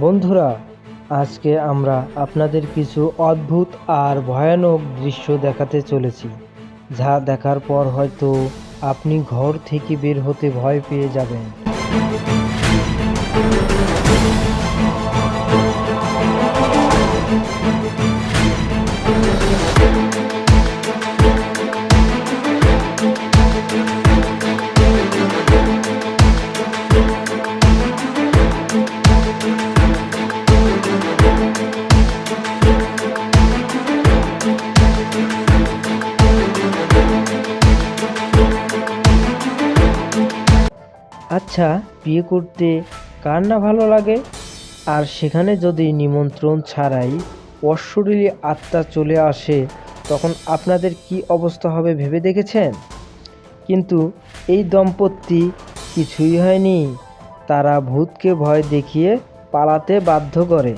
বন্ধুরা, আজকে আমরা আপনাদের কিছু অদ্ভুত আর ভয়ানক দৃশ্য দেখাতে চলেছি, যা দেখার পর হয়তো আপনি ঘর থেকে বের হতে ভয় পেয়ে যাবেন। আচ্ছা, বিয়ে করতে কার না ভালো লাগে? আর সেখানে যদি নিমন্ত্রণ ছাড়াই অশরীরী আত্মা চলে আসে, তখন আপনাদের কি অবস্থা হবে ভেবে দেখেছেন? কিন্তু এই দম্পতি কিছুই হয়নি, তারা ভূতকে ভয় দেখিয়ে পালাতে বাধ্য করে।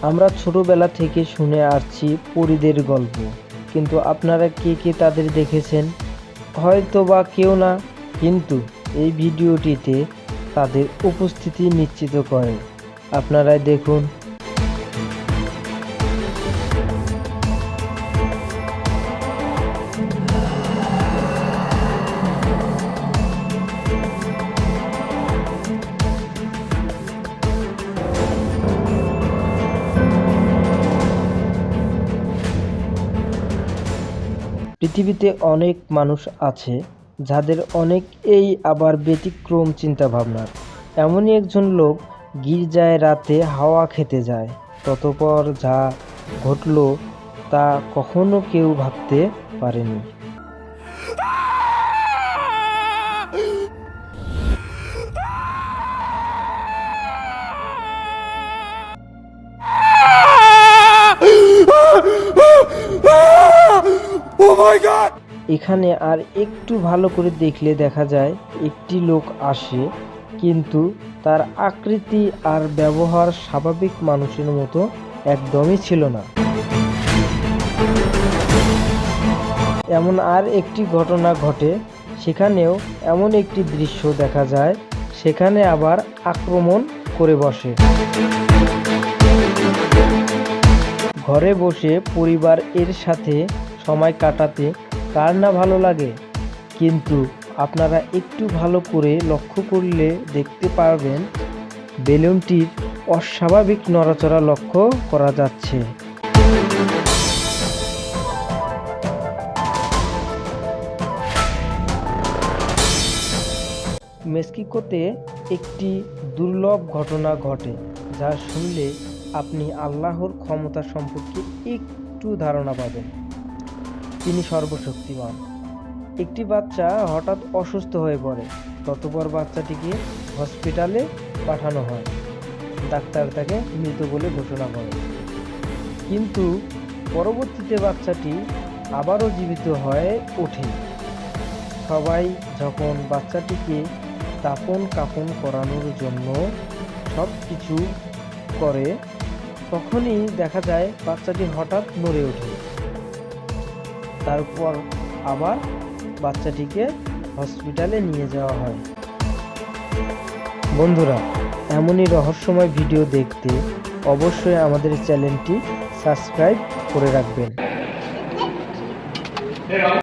আমরা ছোটবেলা থেকে শুনে আসছি পরীদের গল্প, কিন্তু আপনারা কে কে তাদের দেখেছেন? হয়তো বা কেউ না, কিন্তু এই ভিডিওটিতে তাদের উপস্থিতি নিশ্চিত করে। আপনারাই দেখুন। পৃথিবীতে অনেক মানুষ আছে যাদের অনেক এই আবার ব্যতিক্রম চিন্তাভাবনার। এমনই একজন লোক গির্জায় রাতে হাওয়া খেতে যায়। ততপর যা ঘটল তা কখনো কেউ ভাবতে পারেনি। এখানে আর একটু ভালো করে দেখলে দেখা যায় একটি লোক আসে, কিন্তু তার আকৃতি আর ব্যবহার স্বাভাবিক মানুষের মতো একদমই ছিল না। এমন আর একটি ঘটনা ঘটে, সেখানেও এমন একটি দৃশ্য দেখা যায়, সেখানে আবার আক্রমণ করে বসে। ঘরে বসে পরিবার এর সাথে সময় কাটাতে কার না ভালো লাগে? কিন্তু আপনারা একটু ভালো করে লক্ষ্য করলে দেখতে পারবেন বেলুনটির অস্বাভাবিক নড়াচড়া লক্ষ্য করা যাচ্ছে। মেক্সিকোতে একটি দুর্লভ ঘটনা ঘটে, যা শুনলে আপনি আল্লাহর ক্ষমতা সম্পর্কে একটু ধারণা পাবেন। তিনি সর্বশক্তিমান। একটি বাচ্চা হঠাৎ অসুস্থ হয়ে পড়ে, ততপর বাচ্চাটিকে হসপিটালে পাঠানো হয়। ডাক্তার তাকে মৃত বলে ঘোষণা করে, কিন্তু পরবর্তীতে বাচ্চাটি আবারও জীবিত হয়ে ওঠে। সবাই যখন বাচ্চাটিকে দাফন কাফন করানোর জন্য সব কিছু করে, তখনই দেখা যায় বাচ্চাটি হঠাৎ নড়ে ওঠে। তারপর আবার বাচ্চাটিকে হসপিটালে নিয়ে যাওয়া হয়। বন্ধুরা, এমনই রহস্যময় ভিডিও দেখতে অবশ্যই আমাদের চ্যানেলটি সাবস্ক্রাইব করে রাখবেন।